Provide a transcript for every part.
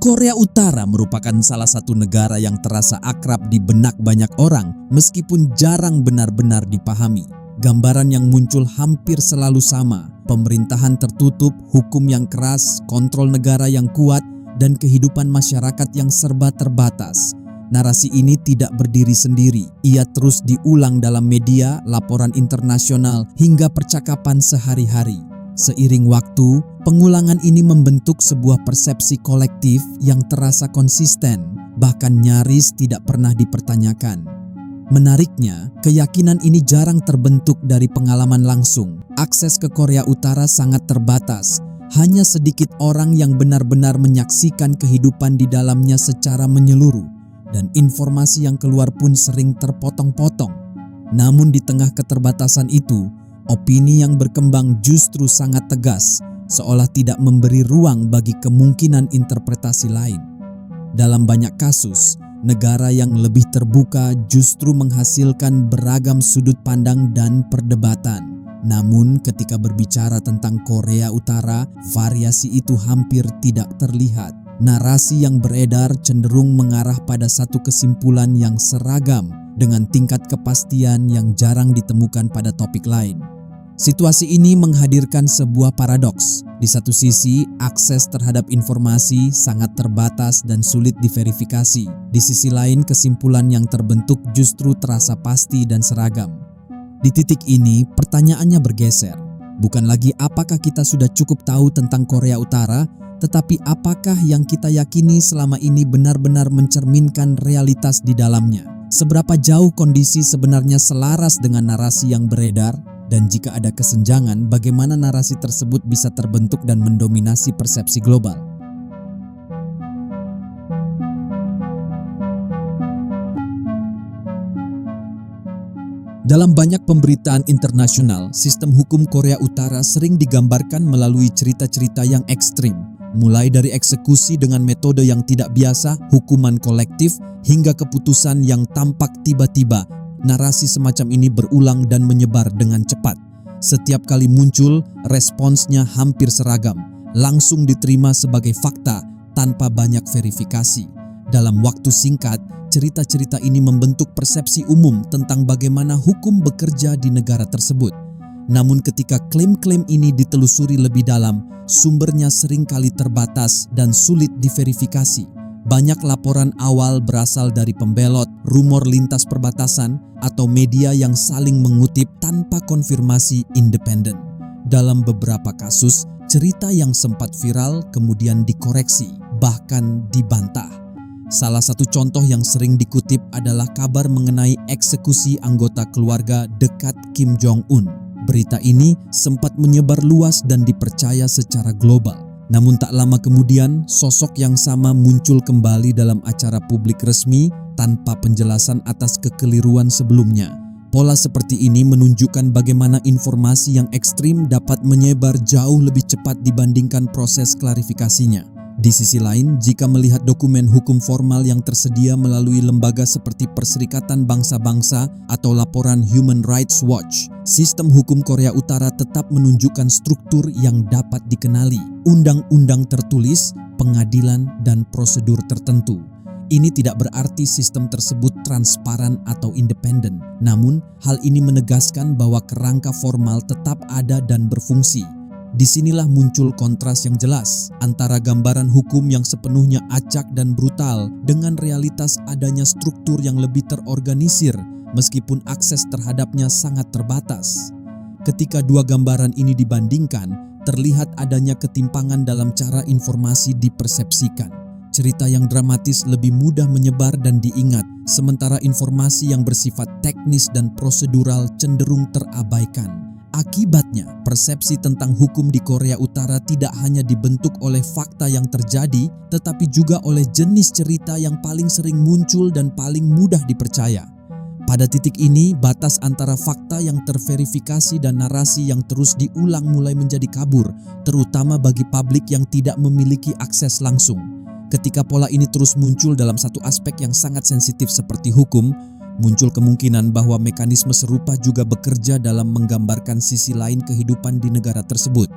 Korea Utara merupakan salah satu negara yang terasa akrab di benak banyak orang meskipun jarang benar-benar dipahami. Gambaran yang muncul hampir selalu sama, pemerintahan tertutup, hukum yang keras, kontrol negara yang kuat, dan kehidupan masyarakat yang serba terbatas. Narasi ini tidak berdiri sendiri, ia terus diulang dalam media, laporan internasional, hingga percakapan sehari-hari. Seiring waktu, pengulangan ini membentuk sebuah persepsi kolektif yang terasa konsisten, bahkan nyaris tidak pernah dipertanyakan. Menariknya, keyakinan ini jarang terbentuk dari pengalaman langsung. Akses ke Korea Utara sangat terbatas. Hanya sedikit orang yang benar-benar menyaksikan kehidupan di dalamnya secara menyeluruh, dan informasi yang keluar pun sering terpotong-potong. Namun di tengah keterbatasan itu, opini yang berkembang justru sangat tegas, seolah tidak memberi ruang bagi kemungkinan interpretasi lain. Dalam banyak kasus, negara yang lebih terbuka justru menghasilkan beragam sudut pandang dan perdebatan. Namun ketika berbicara tentang Korea Utara, variasi itu hampir tidak terlihat. Narasi yang beredar cenderung mengarah pada satu kesimpulan yang seragam dengan tingkat kepastian yang jarang ditemukan pada topik lain. Situasi ini menghadirkan sebuah paradoks. Di satu sisi, akses terhadap informasi sangat terbatas dan sulit diverifikasi. Di sisi lain, kesimpulan yang terbentuk justru terasa pasti dan seragam. Di titik ini, pertanyaannya bergeser. Bukan lagi apakah kita sudah cukup tahu tentang Korea Utara, tetapi apakah yang kita yakini selama ini benar-benar mencerminkan realitas di dalamnya? Seberapa jauh kondisi sebenarnya selaras dengan narasi yang beredar? Dan jika ada kesenjangan, bagaimana narasi tersebut bisa terbentuk dan mendominasi persepsi global? Dalam banyak pemberitaan internasional, sistem hukum Korea Utara sering digambarkan melalui cerita-cerita yang ekstrim. Mulai dari eksekusi dengan metode yang tidak biasa, hukuman kolektif, hingga keputusan yang tampak tiba-tiba. Narasi semacam ini berulang dan menyebar dengan cepat. Setiap kali muncul, responsnya hampir seragam, langsung diterima sebagai fakta tanpa banyak verifikasi. Dalam waktu singkat, cerita-cerita ini membentuk persepsi umum tentang bagaimana hukum bekerja di negara tersebut. Namun ketika klaim-klaim ini ditelusuri lebih dalam, sumbernya seringkali terbatas dan sulit diverifikasi. Banyak laporan awal berasal dari pembelot, rumor lintas perbatasan, atau media yang saling mengutip tanpa konfirmasi independen. Dalam beberapa kasus, cerita yang sempat viral kemudian dikoreksi, bahkan dibantah. Salah satu contoh yang sering dikutip adalah kabar mengenai eksekusi anggota keluarga dekat Kim Jong-un. Berita ini sempat menyebar luas dan dipercaya secara global. Namun tak lama kemudian, sosok yang sama muncul kembali dalam acara publik resmi tanpa penjelasan atas kekeliruan sebelumnya. Pola seperti ini menunjukkan bagaimana informasi yang ekstrim dapat menyebar jauh lebih cepat dibandingkan proses klarifikasinya. Di sisi lain, jika melihat dokumen hukum formal yang tersedia melalui lembaga seperti Perserikatan Bangsa-Bangsa atau laporan Human Rights Watch, sistem hukum Korea Utara tetap menunjukkan struktur yang dapat dikenali, undang-undang tertulis, pengadilan, dan prosedur tertentu. Ini tidak berarti sistem tersebut transparan atau independen, namun hal ini menegaskan bahwa kerangka formal tetap ada dan berfungsi. Disinilah muncul kontras yang jelas antara gambaran hukum yang sepenuhnya acak dan brutal dengan realitas adanya struktur yang lebih terorganisir meskipun akses terhadapnya sangat terbatas. Ketika dua gambaran ini dibandingkan, terlihat adanya ketimpangan dalam cara informasi dipersepsikan. Cerita yang dramatis lebih mudah menyebar dan diingat, sementara informasi yang bersifat teknis dan prosedural cenderung terabaikan. Akibatnya, persepsi tentang hukum di Korea Utara tidak hanya dibentuk oleh fakta yang terjadi, tetapi juga oleh jenis cerita yang paling sering muncul dan paling mudah dipercaya. Pada titik ini, batas antara fakta yang terverifikasi dan narasi yang terus diulang mulai menjadi kabur, terutama bagi publik yang tidak memiliki akses langsung. Ketika pola ini terus muncul dalam satu aspek yang sangat sensitif seperti hukum, Muncul kemungkinan bahwa mekanisme serupa juga bekerja dalam menggambarkan sisi lain kehidupan di negara tersebut.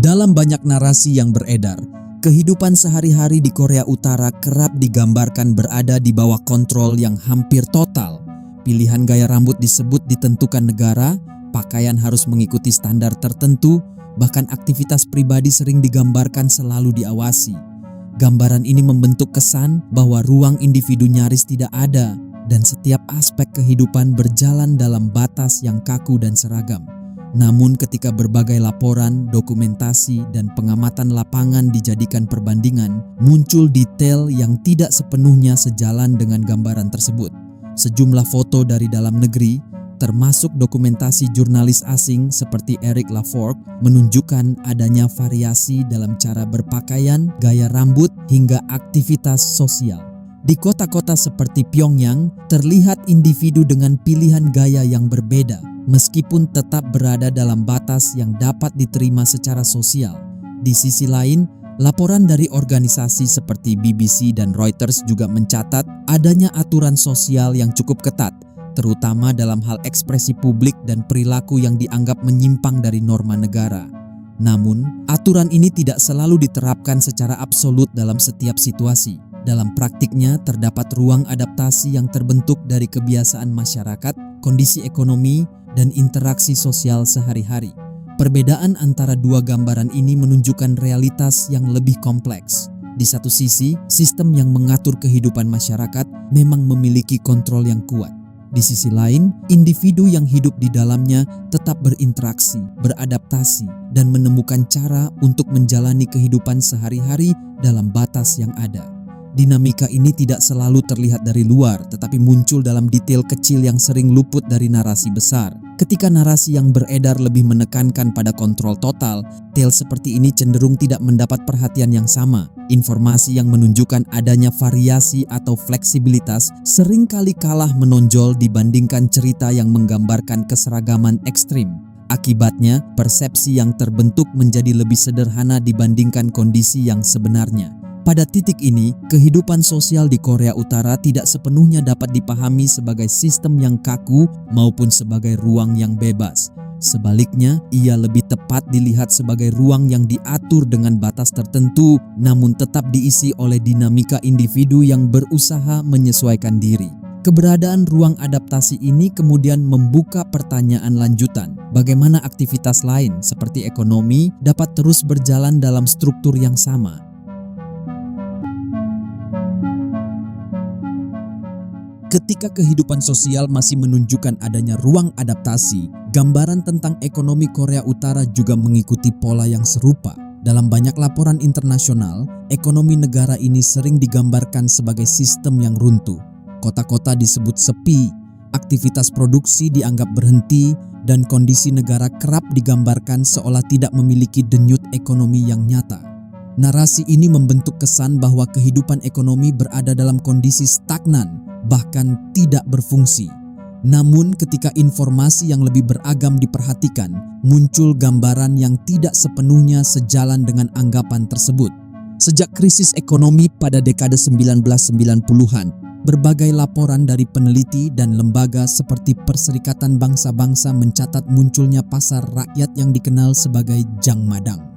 Dalam banyak narasi yang beredar, kehidupan sehari-hari di Korea Utara kerap digambarkan berada di bawah kontrol yang hampir total. Pilihan gaya rambut disebut ditentukan negara, pakaian harus mengikuti standar tertentu, bahkan aktivitas pribadi sering digambarkan selalu diawasi. Gambaran ini membentuk kesan bahwa ruang individu nyaris tidak ada dan setiap aspek kehidupan berjalan dalam batas yang kaku dan seragam. Namun ketika berbagai laporan, dokumentasi, dan pengamatan lapangan dijadikan perbandingan, muncul detail yang tidak sepenuhnya sejalan dengan gambaran tersebut. Sejumlah foto dari dalam negeri, termasuk dokumentasi jurnalis asing seperti Eric Laforgue, menunjukkan adanya variasi dalam cara berpakaian, gaya rambut, hingga aktivitas sosial. Di kota-kota seperti Pyongyang, terlihat individu dengan pilihan gaya yang berbeda, meskipun tetap berada dalam batas yang dapat diterima secara sosial. Di sisi lain, laporan dari organisasi seperti BBC dan Reuters juga mencatat adanya aturan sosial yang cukup ketat, terutama dalam hal ekspresi publik dan perilaku yang dianggap menyimpang dari norma negara. Namun, aturan ini tidak selalu diterapkan secara absolut dalam setiap situasi. Dalam praktiknya, terdapat ruang adaptasi yang terbentuk dari kebiasaan masyarakat, kondisi ekonomi, dan interaksi sosial sehari-hari. Perbedaan antara dua gambaran ini menunjukkan realitas yang lebih kompleks. Di satu sisi, sistem yang mengatur kehidupan masyarakat memang memiliki kontrol yang kuat. Di sisi lain, individu yang hidup di dalamnya tetap berinteraksi, beradaptasi, dan menemukan cara untuk menjalani kehidupan sehari-hari dalam batas yang ada. Dinamika ini tidak selalu terlihat dari luar, tetapi muncul dalam detail kecil yang sering luput dari narasi besar. Ketika narasi yang beredar lebih menekankan pada kontrol total, detail seperti ini cenderung tidak mendapat perhatian yang sama. Informasi yang menunjukkan adanya variasi atau fleksibilitas seringkali kalah menonjol dibandingkan cerita yang menggambarkan keseragaman ekstrim. Akibatnya, persepsi yang terbentuk menjadi lebih sederhana dibandingkan kondisi yang sebenarnya. Pada titik ini, kehidupan sosial di Korea Utara tidak sepenuhnya dapat dipahami sebagai sistem yang kaku maupun sebagai ruang yang bebas. Sebaliknya, ia lebih tepat dilihat sebagai ruang yang diatur dengan batas tertentu, namun tetap diisi oleh dinamika individu yang berusaha menyesuaikan diri. Keberadaan ruang adaptasi ini kemudian membuka pertanyaan lanjutan. Bagaimana aktivitas lain seperti ekonomi dapat terus berjalan dalam struktur yang sama? Ketika kehidupan sosial masih menunjukkan adanya ruang adaptasi, gambaran tentang ekonomi Korea Utara juga mengikuti pola yang serupa. Dalam banyak laporan internasional, ekonomi negara ini sering digambarkan sebagai sistem yang runtuh. Kota-kota disebut sepi, aktivitas produksi dianggap berhenti, dan kondisi negara kerap digambarkan seolah tidak memiliki denyut ekonomi yang nyata. Narasi ini membentuk kesan bahwa kehidupan ekonomi berada dalam kondisi stagnan, bahkan tidak berfungsi. Namun ketika informasi yang lebih beragam diperhatikan, muncul gambaran yang tidak sepenuhnya sejalan dengan anggapan tersebut. Sejak krisis ekonomi pada dekade 1990-an, berbagai laporan dari peneliti dan lembaga seperti Perserikatan Bangsa-Bangsa mencatat munculnya pasar rakyat yang dikenal sebagai Jangmadang.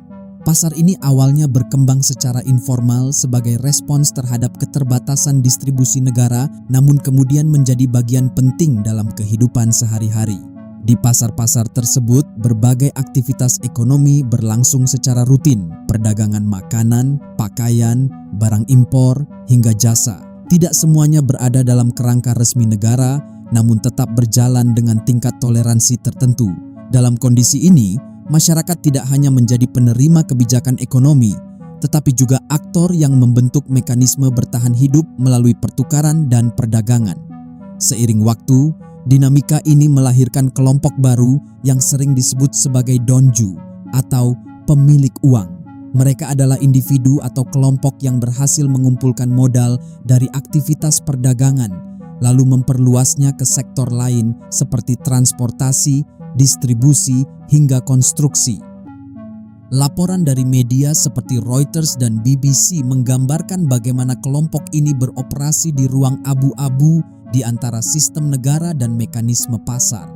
Pasar ini awalnya berkembang secara informal sebagai respons terhadap keterbatasan distribusi negara, namun kemudian menjadi bagian penting dalam kehidupan sehari-hari. Di pasar-pasar tersebut, berbagai aktivitas ekonomi berlangsung secara rutin, perdagangan makanan, pakaian, barang impor, hingga jasa. Tidak semuanya berada dalam kerangka resmi negara, namun tetap berjalan dengan tingkat toleransi tertentu. Dalam kondisi ini, masyarakat tidak hanya menjadi penerima kebijakan ekonomi, tetapi juga aktor yang membentuk mekanisme bertahan hidup melalui pertukaran dan perdagangan. Seiring waktu, dinamika ini melahirkan kelompok baru yang sering disebut sebagai donju atau pemilik uang. Mereka adalah individu atau kelompok yang berhasil mengumpulkan modal dari aktivitas perdagangan, lalu memperluasnya ke sektor lain seperti transportasi, distribusi, hingga konstruksi. Laporan dari media seperti Reuters dan BBC menggambarkan bagaimana kelompok ini beroperasi di ruang abu-abu di antara sistem negara dan mekanisme pasar.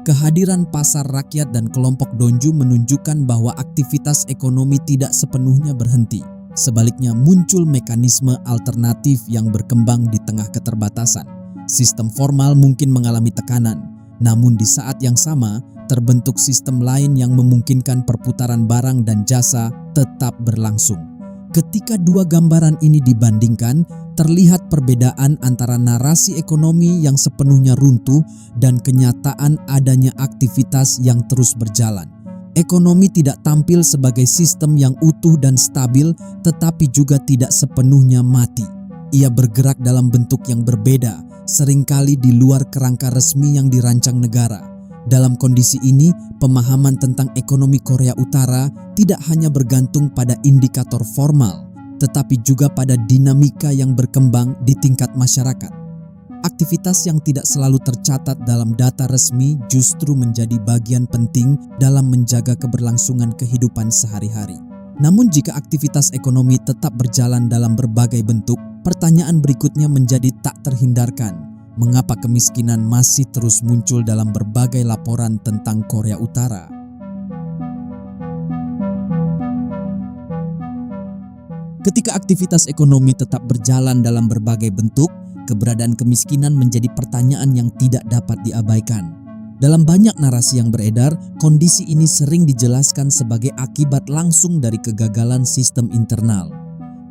Kehadiran pasar rakyat dan kelompok donju menunjukkan bahwa aktivitas ekonomi tidak sepenuhnya berhenti. Sebaliknya muncul mekanisme alternatif yang berkembang di tengah keterbatasan. Sistem formal mungkin mengalami tekanan, namun di saat yang sama terbentuk sistem lain yang memungkinkan perputaran barang dan jasa tetap berlangsung. Ketika dua gambaran ini dibandingkan, terlihat perbedaan antara narasi ekonomi yang sepenuhnya runtuh dan kenyataan adanya aktivitas yang terus berjalan. Ekonomi tidak tampil sebagai sistem yang utuh dan stabil, tetapi juga tidak sepenuhnya mati. Ia bergerak dalam bentuk yang berbeda, seringkali di luar kerangka resmi yang dirancang negara. Dalam kondisi ini, pemahaman tentang ekonomi Korea Utara tidak hanya bergantung pada indikator formal, tetapi juga pada dinamika yang berkembang di tingkat masyarakat. Aktivitas yang tidak selalu tercatat dalam data resmi justru menjadi bagian penting dalam menjaga keberlangsungan kehidupan sehari-hari. Namun jika aktivitas ekonomi tetap berjalan dalam berbagai bentuk, pertanyaan berikutnya menjadi tak terhindarkan. Mengapa kemiskinan masih terus muncul dalam berbagai laporan tentang Korea Utara? Ketika aktivitas ekonomi tetap berjalan dalam berbagai bentuk, keberadaan kemiskinan menjadi pertanyaan yang tidak dapat diabaikan. Dalam banyak narasi yang beredar, kondisi ini sering dijelaskan sebagai akibat langsung dari kegagalan sistem internal.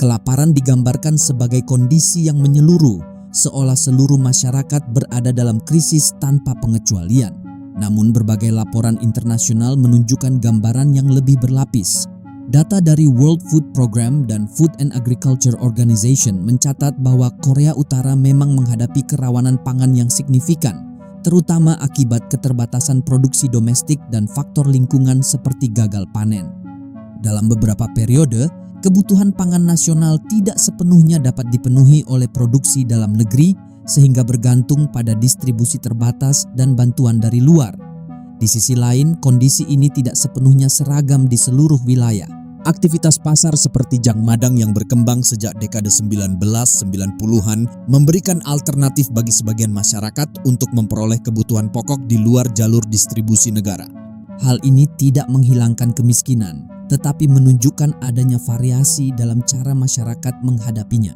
Kelaparan digambarkan sebagai kondisi yang menyeluruh, seolah seluruh masyarakat berada dalam krisis tanpa pengecualian. Namun berbagai laporan internasional menunjukkan gambaran yang lebih berlapis. Data dari World Food Program dan Food and Agriculture Organization mencatat bahwa Korea Utara memang menghadapi kerawanan pangan yang signifikan, terutama akibat keterbatasan produksi domestik dan faktor lingkungan seperti gagal panen. Dalam beberapa periode, kebutuhan pangan nasional tidak sepenuhnya dapat dipenuhi oleh produksi dalam negeri, sehingga bergantung pada distribusi terbatas dan bantuan dari luar. Di sisi lain, kondisi ini tidak sepenuhnya seragam di seluruh wilayah. Aktivitas pasar seperti Jang Madang yang berkembang sejak dekade 1990-an memberikan alternatif bagi sebagian masyarakat untuk memperoleh kebutuhan pokok di luar jalur distribusi negara. Hal ini tidak menghilangkan kemiskinan, tetapi menunjukkan adanya variasi dalam cara masyarakat menghadapinya.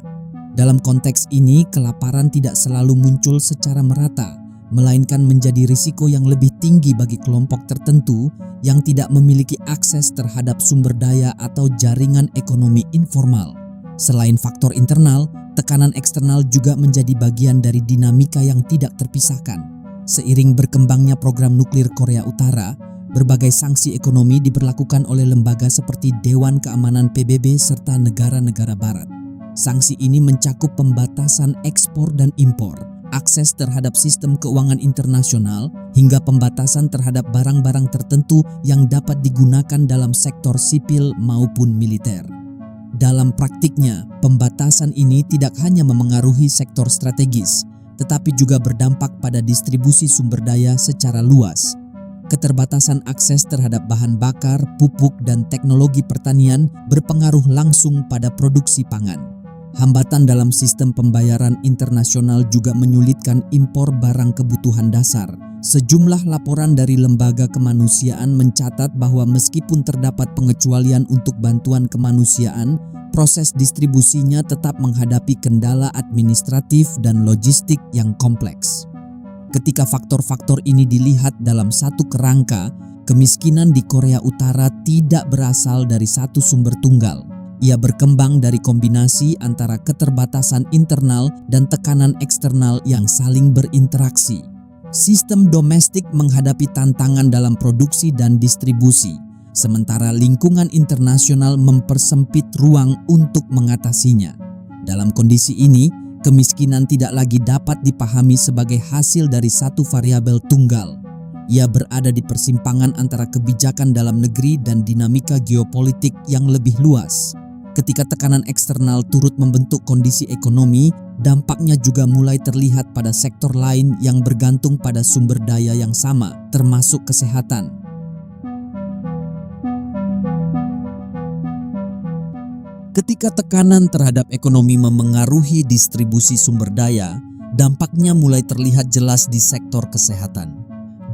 Dalam konteks ini, kelaparan tidak selalu muncul secara merata, melainkan menjadi risiko yang lebih tinggi bagi kelompok tertentu yang tidak memiliki akses terhadap sumber daya atau jaringan ekonomi informal. Selain faktor internal, tekanan eksternal juga menjadi bagian dari dinamika yang tidak terpisahkan. Seiring berkembangnya program nuklir Korea Utara, berbagai sanksi ekonomi diberlakukan oleh lembaga seperti Dewan Keamanan PBB serta negara-negara barat. Sanksi ini mencakup pembatasan ekspor dan impor, akses terhadap sistem keuangan internasional, hingga pembatasan terhadap barang-barang tertentu yang dapat digunakan dalam sektor sipil maupun militer. Dalam praktiknya, pembatasan ini tidak hanya memengaruhi sektor strategis, tetapi juga berdampak pada distribusi sumber daya secara luas. Keterbatasan akses terhadap bahan bakar, pupuk, dan teknologi pertanian berpengaruh langsung pada produksi pangan. Hambatan dalam sistem pembayaran internasional juga menyulitkan impor barang kebutuhan dasar. Sejumlah laporan dari lembaga kemanusiaan mencatat bahwa meskipun terdapat pengecualian untuk bantuan kemanusiaan, proses distribusinya tetap menghadapi kendala administratif dan logistik yang kompleks. Ketika faktor-faktor ini dilihat dalam satu kerangka, kemiskinan di Korea Utara tidak berasal dari satu sumber tunggal. Ia berkembang dari kombinasi antara keterbatasan internal dan tekanan eksternal yang saling berinteraksi. Sistem domestik menghadapi tantangan dalam produksi dan distribusi, sementara lingkungan internasional mempersempit ruang untuk mengatasinya. Dalam kondisi ini, kemiskinan tidak lagi dapat dipahami sebagai hasil dari satu variabel tunggal. Ia berada di persimpangan antara kebijakan dalam negeri dan dinamika geopolitik yang lebih luas. Ketika tekanan eksternal turut membentuk kondisi ekonomi, dampaknya juga mulai terlihat pada sektor lain yang bergantung pada sumber daya yang sama, termasuk kesehatan. Ketika tekanan terhadap ekonomi memengaruhi distribusi sumber daya, dampaknya mulai terlihat jelas di sektor kesehatan.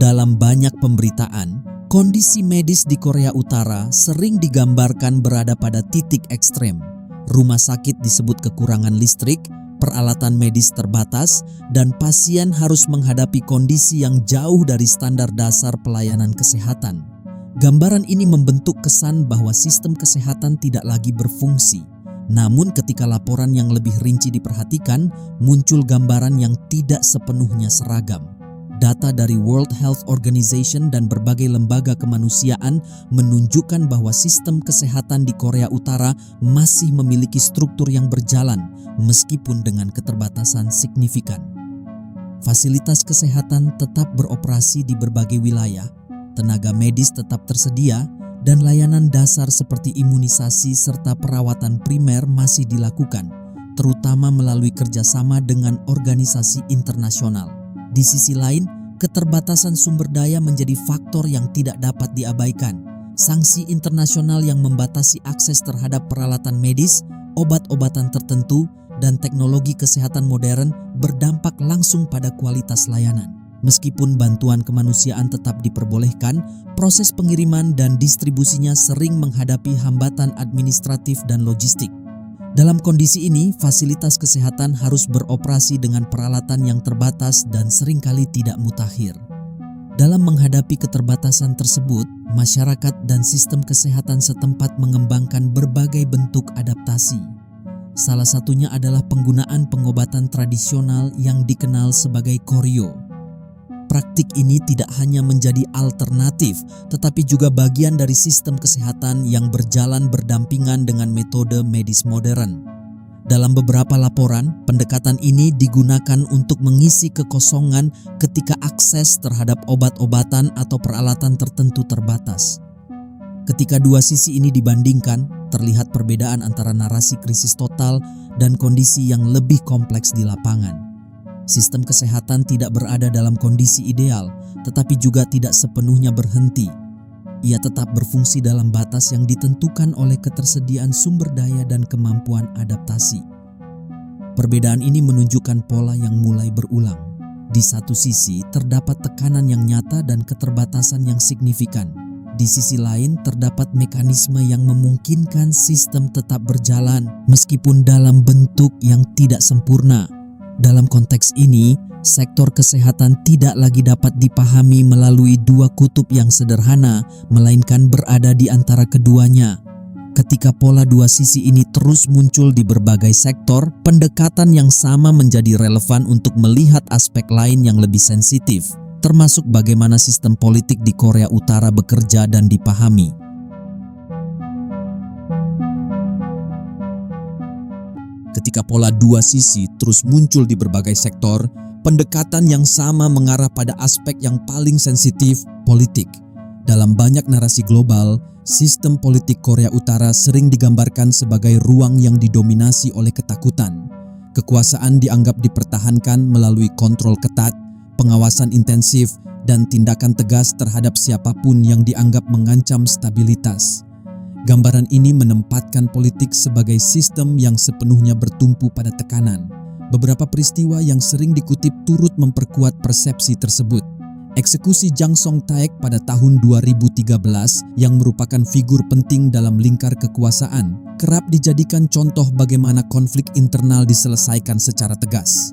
Dalam banyak pemberitaan, kondisi medis di Korea Utara sering digambarkan berada pada titik ekstrem. Rumah sakit disebut kekurangan listrik, peralatan medis terbatas, dan pasien harus menghadapi kondisi yang jauh dari standar dasar pelayanan kesehatan. Gambaran ini membentuk kesan bahwa sistem kesehatan tidak lagi berfungsi. Namun ketika laporan yang lebih rinci diperhatikan, muncul gambaran yang tidak sepenuhnya seragam. Data dari World Health Organization dan berbagai lembaga kemanusiaan menunjukkan bahwa sistem kesehatan di Korea Utara masih memiliki struktur yang berjalan meskipun dengan keterbatasan signifikan. Fasilitas kesehatan tetap beroperasi di berbagai wilayah, tenaga medis tetap tersedia, dan layanan dasar seperti imunisasi serta perawatan primer masih dilakukan, terutama melalui kerjasama dengan organisasi internasional. Di sisi lain, keterbatasan sumber daya menjadi faktor yang tidak dapat diabaikan. Sanksi internasional yang membatasi akses terhadap peralatan medis, obat-obatan tertentu, dan teknologi kesehatan modern berdampak langsung pada kualitas layanan. Meskipun bantuan kemanusiaan tetap diperbolehkan, proses pengiriman dan distribusinya sering menghadapi hambatan administratif dan logistik. Dalam kondisi ini, fasilitas kesehatan harus beroperasi dengan peralatan yang terbatas dan seringkali tidak mutakhir. Dalam menghadapi keterbatasan tersebut, masyarakat dan sistem kesehatan setempat mengembangkan berbagai bentuk adaptasi. Salah satunya adalah penggunaan pengobatan tradisional yang dikenal sebagai koryo. Praktik ini tidak hanya menjadi alternatif, tetapi juga bagian dari sistem kesehatan yang berjalan berdampingan dengan metode medis modern. Dalam beberapa laporan, pendekatan ini digunakan untuk mengisi kekosongan ketika akses terhadap obat-obatan atau peralatan tertentu terbatas. Ketika dua sisi ini dibandingkan, terlihat perbedaan antara narasi krisis total dan kondisi yang lebih kompleks di lapangan. Sistem kesehatan tidak berada dalam kondisi ideal, tetapi juga tidak sepenuhnya berhenti. Ia tetap berfungsi dalam batas yang ditentukan oleh ketersediaan sumber daya dan kemampuan adaptasi. Perbedaan ini menunjukkan pola yang mulai berulang. Di satu sisi, terdapat tekanan yang nyata dan keterbatasan yang signifikan. Di sisi lain, terdapat mekanisme yang memungkinkan sistem tetap berjalan meskipun dalam bentuk yang tidak sempurna. Dalam konteks ini, sektor kesehatan tidak lagi dapat dipahami melalui dua kutub yang sederhana, melainkan berada di antara keduanya. Ketika pola dua sisi ini terus muncul di berbagai sektor, pendekatan yang sama menjadi relevan untuk melihat aspek lain yang lebih sensitif, termasuk bagaimana sistem politik di Korea Utara bekerja dan dipahami. Ketika pola dua sisi terus muncul di berbagai sektor, pendekatan yang sama mengarah pada aspek yang paling sensitif, politik. Dalam banyak narasi global, sistem politik Korea Utara sering digambarkan sebagai ruang yang didominasi oleh ketakutan. Kekuasaan dianggap dipertahankan melalui kontrol ketat, pengawasan intensif, dan tindakan tegas terhadap siapapun yang dianggap mengancam stabilitas. Gambaran ini menempatkan politik sebagai sistem yang sepenuhnya bertumpu pada tekanan. Beberapa peristiwa yang sering dikutip turut memperkuat persepsi tersebut. Eksekusi Jang Song-taek pada tahun 2013 yang merupakan figur penting dalam lingkar kekuasaan, kerap dijadikan contoh bagaimana konflik internal diselesaikan secara tegas.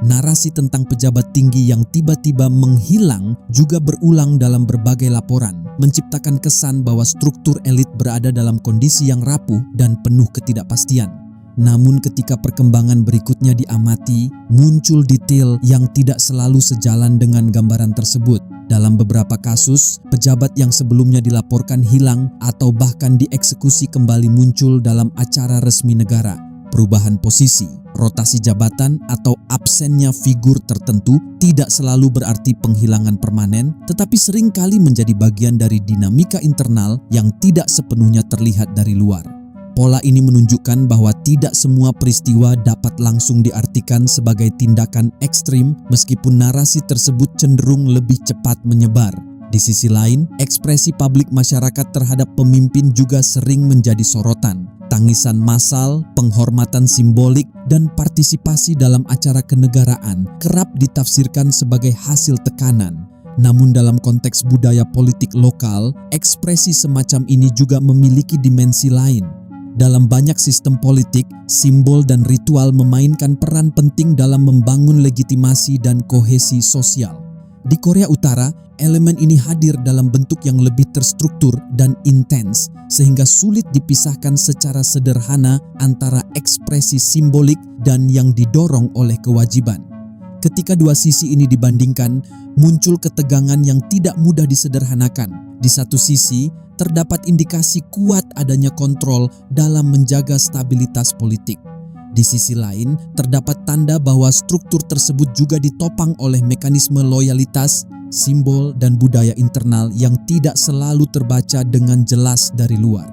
Narasi tentang pejabat tinggi yang tiba-tiba menghilang juga berulang dalam berbagai laporan, menciptakan kesan bahwa struktur elit berada dalam kondisi yang rapuh dan penuh ketidakpastian. Namun ketika perkembangan berikutnya diamati, muncul detail yang tidak selalu sejalan dengan gambaran tersebut. Dalam beberapa kasus, pejabat yang sebelumnya dilaporkan hilang atau bahkan dieksekusi kembali muncul dalam acara resmi negara. Perubahan posisi, rotasi jabatan, atau absennya figur tertentu tidak selalu berarti penghilangan permanen, tetapi seringkali menjadi bagian dari dinamika internal yang tidak sepenuhnya terlihat dari luar. Pola ini menunjukkan bahwa tidak semua peristiwa dapat langsung diartikan sebagai tindakan ekstrim meskipun narasi tersebut cenderung lebih cepat menyebar. Di sisi lain, ekspresi publik masyarakat terhadap pemimpin juga sering menjadi sorotan. Tangisan massal, penghormatan simbolik, dan partisipasi dalam acara kenegaraan kerap ditafsirkan sebagai hasil tekanan. Namun dalam konteks budaya politik lokal, ekspresi semacam ini juga memiliki dimensi lain. Dalam banyak sistem politik, simbol dan ritual memainkan peran penting dalam membangun legitimasi dan kohesi sosial. Di Korea Utara, elemen ini hadir dalam bentuk yang lebih terstruktur dan intens, sehingga sulit dipisahkan secara sederhana antara ekspresi simbolik dan yang didorong oleh kewajiban. Ketika dua sisi ini dibandingkan, muncul ketegangan yang tidak mudah disederhanakan. Di satu sisi, terdapat indikasi kuat adanya kontrol dalam menjaga stabilitas politik. Di sisi lain, terdapat tanda bahwa struktur tersebut juga ditopang oleh mekanisme loyalitas, simbol, dan budaya internal yang tidak selalu terbaca dengan jelas dari luar.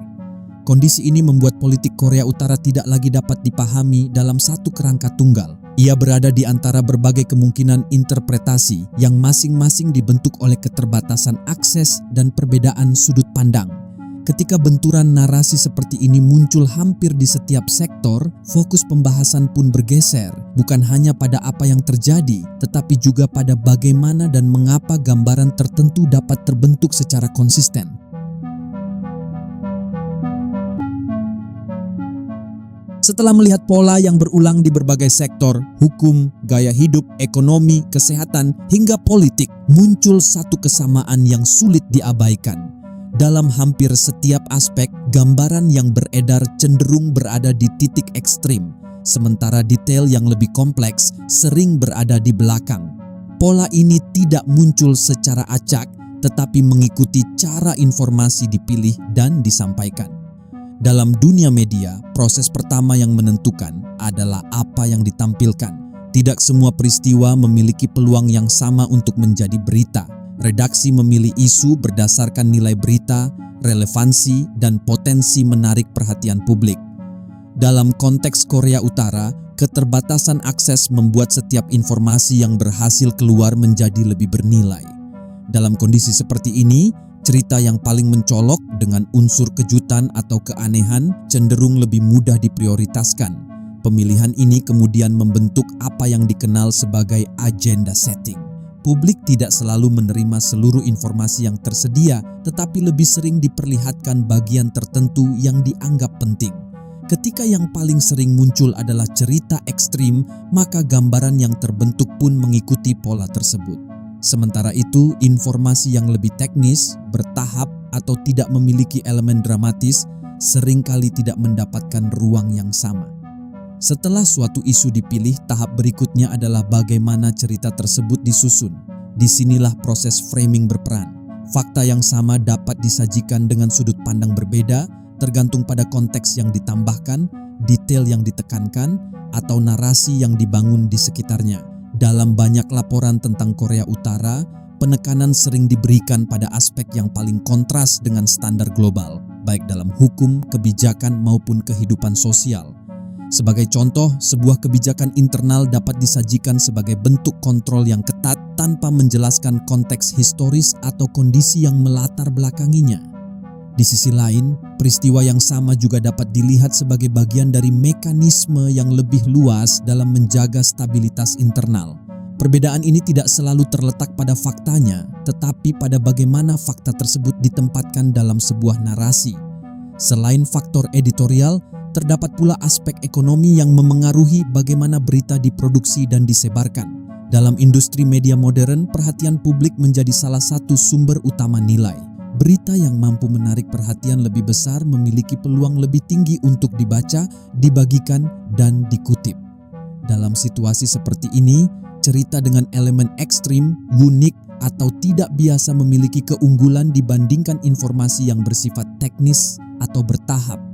Kondisi ini membuat politik Korea Utara tidak lagi dapat dipahami dalam satu kerangka tunggal. Ia berada di antara berbagai kemungkinan interpretasi yang masing-masing dibentuk oleh keterbatasan akses dan perbedaan sudut pandang. Ketika benturan narasi seperti ini muncul hampir di setiap sektor, fokus pembahasan pun bergeser, bukan hanya pada apa yang terjadi, tetapi juga pada bagaimana dan mengapa gambaran tertentu dapat terbentuk secara konsisten. Setelah melihat pola yang berulang di berbagai sektor, hukum, gaya hidup, ekonomi, kesehatan, hingga politik, muncul satu kesamaan yang sulit diabaikan. Dalam hampir setiap aspek, gambaran yang beredar cenderung berada di titik ekstrim, sementara detail yang lebih kompleks sering berada di belakang. Pola ini tidak muncul secara acak, tetapi mengikuti cara informasi dipilih dan disampaikan. Dalam dunia media, proses pertama yang menentukan adalah apa yang ditampilkan. Tidak semua peristiwa memiliki peluang yang sama untuk menjadi berita. Redaksi memilih isu berdasarkan nilai berita, relevansi, dan potensi menarik perhatian publik. Dalam konteks Korea Utara, keterbatasan akses membuat setiap informasi yang berhasil keluar menjadi lebih bernilai. Dalam kondisi seperti ini, cerita yang paling mencolok dengan unsur kejutan atau keanehan cenderung lebih mudah diprioritaskan. Pemilihan ini kemudian membentuk apa yang dikenal sebagai agenda setting. Publik tidak selalu menerima seluruh informasi yang tersedia, tetapi lebih sering diperlihatkan bagian tertentu yang dianggap penting. Ketika yang paling sering muncul adalah cerita ekstrim, maka gambaran yang terbentuk pun mengikuti pola tersebut. Sementara itu, informasi yang lebih teknis, bertahap, atau tidak memiliki elemen dramatis seringkali tidak mendapatkan ruang yang sama. Setelah suatu isu dipilih, tahap berikutnya adalah bagaimana cerita tersebut disusun. Disinilah proses framing berperan. Fakta yang sama dapat disajikan dengan sudut pandang berbeda, tergantung pada konteks yang ditambahkan, detail yang ditekankan, atau narasi yang dibangun di sekitarnya. Dalam banyak laporan tentang Korea Utara, penekanan sering diberikan pada aspek yang paling kontras dengan standar global, baik dalam hukum, kebijakan, maupun kehidupan sosial. Sebagai contoh, sebuah kebijakan internal dapat disajikan sebagai bentuk kontrol yang ketat tanpa menjelaskan konteks historis atau kondisi yang melatar belakanginya. Di sisi lain, peristiwa yang sama juga dapat dilihat sebagai bagian dari mekanisme yang lebih luas dalam menjaga stabilitas internal. Perbedaan ini tidak selalu terletak pada faktanya, tetapi pada bagaimana fakta tersebut ditempatkan dalam sebuah narasi. Selain faktor editorial, terdapat pula aspek ekonomi yang memengaruhi bagaimana berita diproduksi dan disebarkan. Dalam industri media modern, perhatian publik menjadi salah satu sumber utama nilai. Berita yang mampu menarik perhatian lebih besar memiliki peluang lebih tinggi untuk dibaca, dibagikan, dan dikutip. Dalam situasi seperti ini, cerita dengan elemen ekstrim, unik, atau tidak biasa memiliki keunggulan dibandingkan informasi yang bersifat teknis atau bertahap.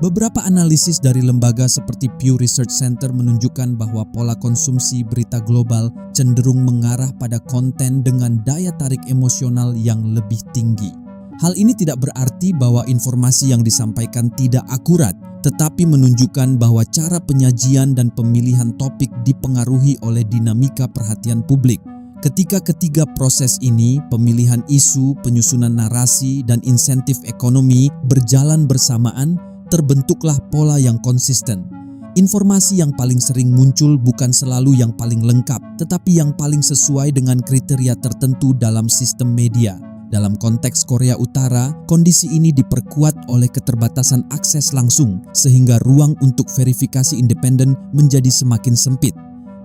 Beberapa analisis dari lembaga seperti Pew Research Center menunjukkan bahwa pola konsumsi berita global cenderung mengarah pada konten dengan daya tarik emosional yang lebih tinggi. Hal ini tidak berarti bahwa informasi yang disampaikan tidak akurat, tetapi menunjukkan bahwa cara penyajian dan pemilihan topik dipengaruhi oleh dinamika perhatian publik. Ketika ketiga proses ini, pemilihan isu, penyusunan narasi, dan insentif ekonomi berjalan bersamaan, terbentuklah pola yang konsisten. Informasi yang paling sering muncul bukan selalu yang paling lengkap, tetapi yang paling sesuai dengan kriteria tertentu dalam sistem media. Dalam konteks Korea Utara, kondisi ini diperkuat oleh keterbatasan akses langsung, sehingga ruang untuk verifikasi independen menjadi semakin sempit.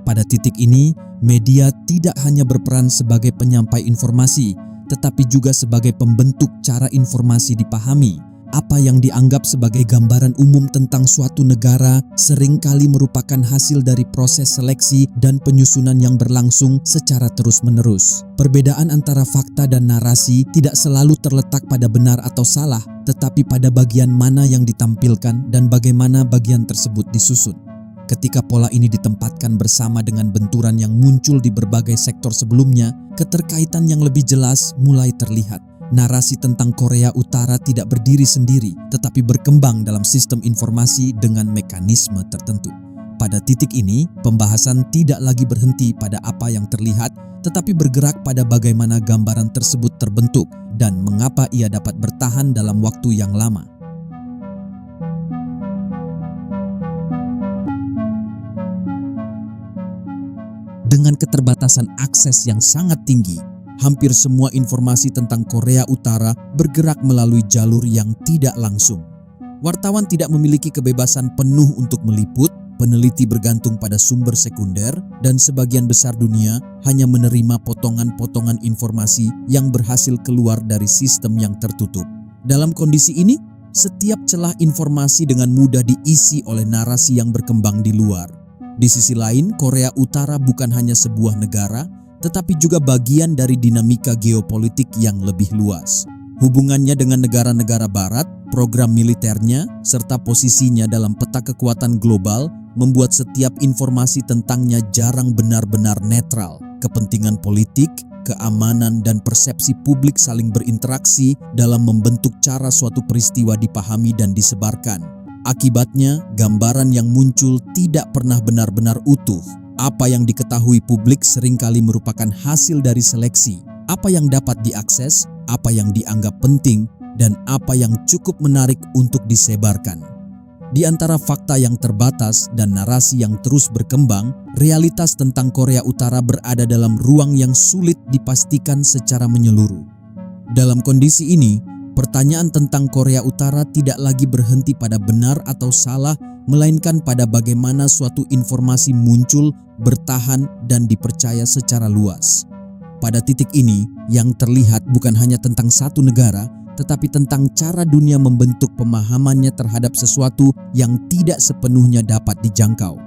Pada titik ini, media tidak hanya berperan sebagai penyampai informasi, tetapi juga sebagai pembentuk cara informasi dipahami. Apa yang dianggap sebagai gambaran umum tentang suatu negara seringkali merupakan hasil dari proses seleksi dan penyusunan yang berlangsung secara terus-menerus. Perbedaan antara fakta dan narasi tidak selalu terletak pada benar atau salah, tetapi pada bagian mana yang ditampilkan dan bagaimana bagian tersebut disusun. Ketika pola ini ditempatkan bersama dengan benturan yang muncul di berbagai sektor sebelumnya, keterkaitan yang lebih jelas mulai terlihat. Narasi tentang Korea Utara tidak berdiri sendiri, tetapi berkembang dalam sistem informasi dengan mekanisme tertentu. Pada titik ini, pembahasan tidak lagi berhenti pada apa yang terlihat, tetapi bergerak pada bagaimana gambaran tersebut terbentuk dan mengapa ia dapat bertahan dalam waktu yang lama. Dengan keterbatasan akses yang sangat tinggi, hampir semua informasi tentang Korea Utara bergerak melalui jalur yang tidak langsung. Wartawan tidak memiliki kebebasan penuh untuk meliput, peneliti bergantung pada sumber sekunder, dan sebagian besar dunia hanya menerima potongan-potongan informasi yang berhasil keluar dari sistem yang tertutup. Dalam kondisi ini, setiap celah informasi dengan mudah diisi oleh narasi yang berkembang di luar. Di sisi lain, Korea Utara bukan hanya sebuah negara, tetapi juga bagian dari dinamika geopolitik yang lebih luas. Hubungannya dengan negara-negara barat, program militernya, serta posisinya dalam peta kekuatan global membuat setiap informasi tentangnya jarang benar-benar netral. Kepentingan politik, keamanan, dan persepsi publik saling berinteraksi dalam membentuk cara suatu peristiwa dipahami dan disebarkan. Akibatnya, gambaran yang muncul tidak pernah benar-benar utuh. Apa yang diketahui publik seringkali merupakan hasil dari seleksi. Apa yang dapat diakses, apa yang dianggap penting, dan apa yang cukup menarik untuk disebarkan. Di antara fakta yang terbatas dan narasi yang terus berkembang, realitas tentang Korea Utara berada dalam ruang yang sulit dipastikan secara menyeluruh. Dalam kondisi ini, pertanyaan tentang Korea Utara tidak lagi berhenti pada benar atau salah, melainkan pada bagaimana suatu informasi muncul, bertahan, dan dipercaya secara luas. Pada titik ini, yang terlihat bukan hanya tentang satu negara, tetapi tentang cara dunia membentuk pemahamannya terhadap sesuatu yang tidak sepenuhnya dapat dijangkau.